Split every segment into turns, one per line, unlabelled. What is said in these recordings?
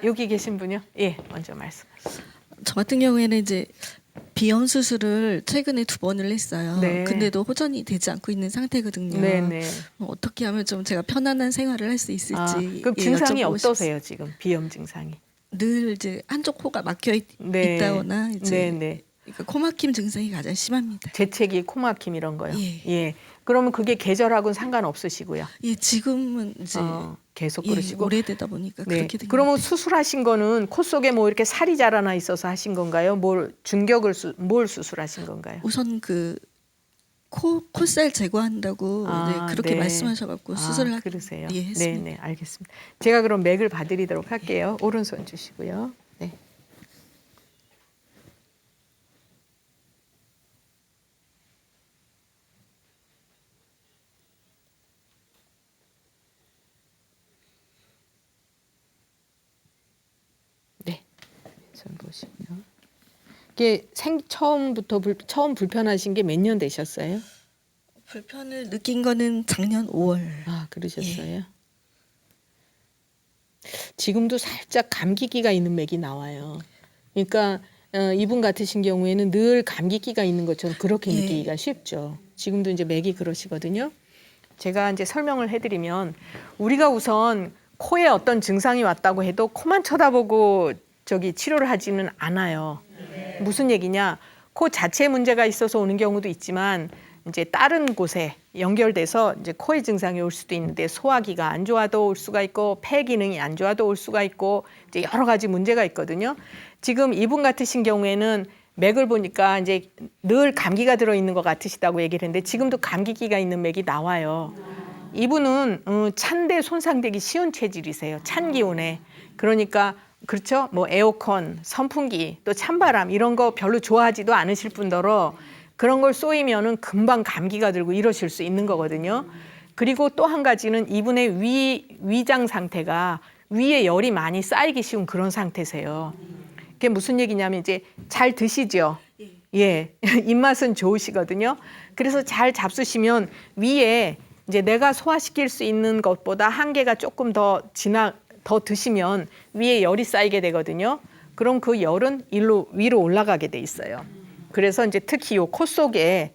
여기 계신 분요? 예, 먼저 말씀하시죠.
저 같은 경우에는 이제 비염 수술을 최근에 2번을 했어요.
네.
근데도 호전이 되지 않고 있는 상태거든요.
네네.
어떻게 하면 좀 제가 편안한 생활을 할 수 있을지.
그럼
예,
증상이
여쭤보고
어떠세요, 지금? 비염 증상이?
늘 이제 한쪽 코가 막혀
네.
있다거나 이제
네네.
그러니까 코막힘 증상이 가장 심합니다.
재채기, 코막힘 이런 거요?
예.
예. 그러면 그게 계절하고는 상관없으시고요?
예, 지금은 이제
계속
예,
그러시고?
오래되다 보니까
네.
그렇게 된 것
그러면
같아요.
수술하신 거는 코 속에 뭐 이렇게 살이 자라나 있어서 하신 건가요? 뭘 수술하신 건가요?
우선 그 콧살 제거한다고 이제 그렇게
네.
말씀하셔갖고 수술을
그러세요?
예, 했습니다.
네, 알겠습니다. 제가 그럼 맥을 봐드리도록 할게요. 오른손 주시고요. 네. 네, 손 보시고요. 이게 처음 불편하신 게 몇 년 되셨어요?
불편을 느낀 거는 작년 5월.
그러셨어요? 지금도 살짝 감기기가 있는 맥이 나와요. 그러니까 이분 같으신 경우에는 늘 감기기가 있는 것처럼 그렇게
예.
느끼기가 쉽죠. 지금도 이제 맥이 그러시거든요. 제가 이제 설명을 해드리면 우리가 우선 코에 어떤 증상이 왔다고 해도 코만 쳐다보고 치료를 하지는 않아요. 무슨 얘기냐? 코 자체에 문제가 있어서 오는 경우도 있지만 이제 다른 곳에 연결돼서 이제 코의 증상이 올 수도 있는데 소화기가 안 좋아도 올 수가 있고 폐 기능이 안 좋아도 올 수가 있고 이제 여러 가지 문제가 있거든요. 지금 이분 같으신 경우에는 맥을 보니까 이제 늘 감기가 들어 있는 것 같으시다고 얘기를 했는데 지금도 감기기가 있는 맥이 나와요. 이분은 찬데 손상되기 쉬운 체질이세요. 찬 기운에. 그러니까 그렇죠. 뭐 에어컨, 선풍기, 또 찬바람 이런 거 별로 좋아하지도 않으실 뿐더러 그런 걸 쏘이면은 금방 감기가 들고 이러실 수 있는 거거든요. 그리고 또 한 가지는 이분의 위장 상태가 위에 열이 많이 쌓이기 쉬운 그런 상태세요. 그게 무슨 얘기냐면 이제 잘 드시죠. 예, 입맛은 좋으시거든요. 그래서 잘 잡수시면 위에 이제 내가 소화시킬 수 있는 것보다 한계가 조금 더 드시면 위에 열이 쌓이게 되거든요. 그럼 그 열은 위로 올라가게 돼 있어요. 그래서 이제 특히 요 코 속에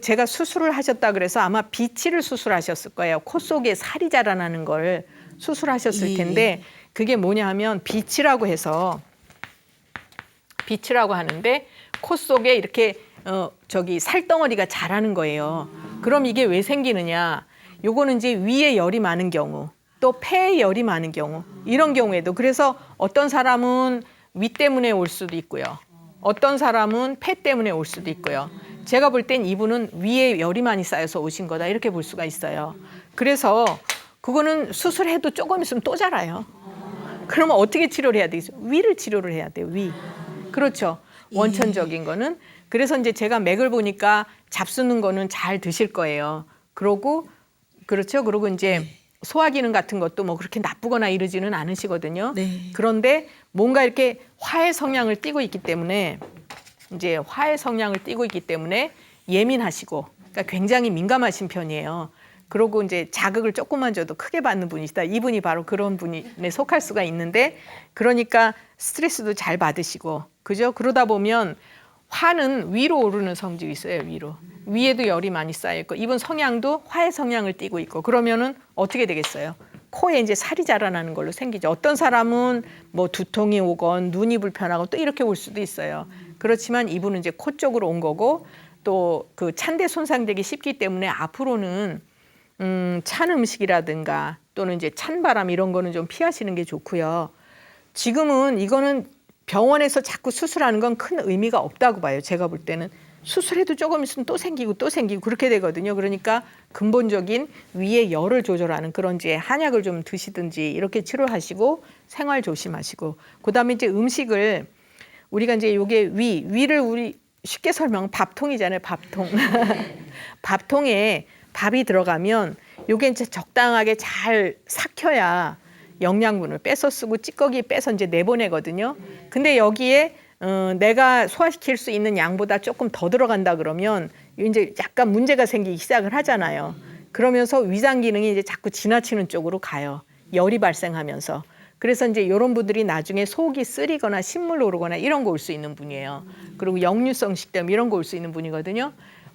제가 수술을 하셨다 그래서 아마 비치를 수술하셨을 거예요. 코 속에 살이 자라나는 걸 수술하셨을 텐데 그게 뭐냐 하면 비치라고 해서 비치라고 하는데 코 속에 이렇게 살덩어리가 자라는 거예요. 그럼 이게 왜 생기느냐? 요거는 이제 위에 열이 많은 경우 또 폐에 열이 많은 경우 이런 경우에도 그래서 어떤 사람은 위 때문에 올 수도 있고요. 어떤 사람은 폐 때문에 올 수도 있고요. 제가 볼 땐 이분은 위에 열이 많이 쌓여서 오신 거다 이렇게 볼 수가 있어요. 그래서 그거는 수술해도 조금 있으면 또 자라요. 그러면 어떻게 치료를 해야 되겠어요? 위를 치료를 해야 돼요. 위. 그렇죠. 원천적인 거는. 그래서 이제 제가 맥을 보니까 잡수는 거는 잘 드실 거예요. 그러고 그렇죠. 그리고 이제 소화 기능 같은 것도 뭐 그렇게 나쁘거나 이러지는 않으시거든요.
네.
그런데 뭔가 이렇게 화해 성향을 띠고 있기 때문에 예민하시고 그러니까 굉장히 민감하신 편이에요. 그러고 이제 자극을 조금만 줘도 크게 받는 분이시다. 이분이 바로 그런 분에 속할 수가 있는데 그러니까 스트레스도 잘 받으시고 그죠? 그러다 보면 화는 위로 오르는 성질이 있어요. 위에도 열이 많이 쌓여 있고 이분 성향도 화해 성향을 띠고 있고 그러면은 어떻게 되겠어요? 코에 이제 살이 자라나는 걸로 생기죠. 어떤 사람은 뭐 두통이 오건 눈이 불편하고 또 이렇게 올 수도 있어요. 그렇지만 이분은 이제 코 쪽으로 온 거고 또 그 찬데 손상되기 쉽기 때문에 앞으로는 찬 음식이라든가 또는 이제 찬 바람 이런 거는 좀 피하시는 게 좋고요. 지금은 이거는 병원에서 자꾸 수술하는 건 큰 의미가 없다고 봐요. 제가 볼 때는 수술해도 조금 있으면 또 생기고 그렇게 되거든요. 그러니까 근본적인 위의 열을 조절하는 그런 이제 한약을 좀 드시든지 이렇게 치료하시고 생활 조심하시고 그다음에 이제 음식을 우리가 이제 요게 위를 우리 쉽게 설명 밥통이잖아요. 밥통. 밥통에 밥이 들어가면 요게 이제 적당하게 잘 삭혀야 영양분을 빼서 쓰고 찌꺼기 빼서 이제 내보내거든요. 근데 여기에 내가 소화시킬 수 있는 양보다 조금 더 들어간다 그러면 이제 약간 문제가 생기기 시작을 하잖아요. 그러면서 위장 기능이 이제 자꾸 지나치는 쪽으로 가요. 열이 발생하면서. 그래서 이제 이런 분들이 나중에 속이 쓰리거나 신물 오르거나 이런 거 올 수 있는 분이에요. 그리고 역류성 식도염 이런 거 올 수 있는 분이거든요.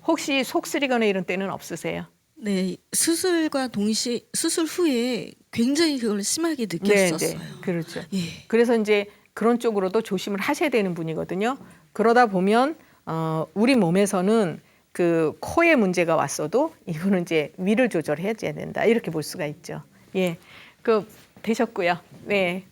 혹시 속 쓰리거나 이런 때는 없으세요?
네, 수술과 동시에 수술 후에 굉장히 그걸 심하게
네,
느꼈었어요.
네, 그렇죠.
예.
그래서 이제 그런 쪽으로도 조심을 하셔야 되는 분이거든요. 그러다 보면 우리 몸에서는 그 코에 문제가 왔어도 이거는 이제 위를 조절해야 된다 이렇게 볼 수가 있죠. 예, 그 되셨고요. 네.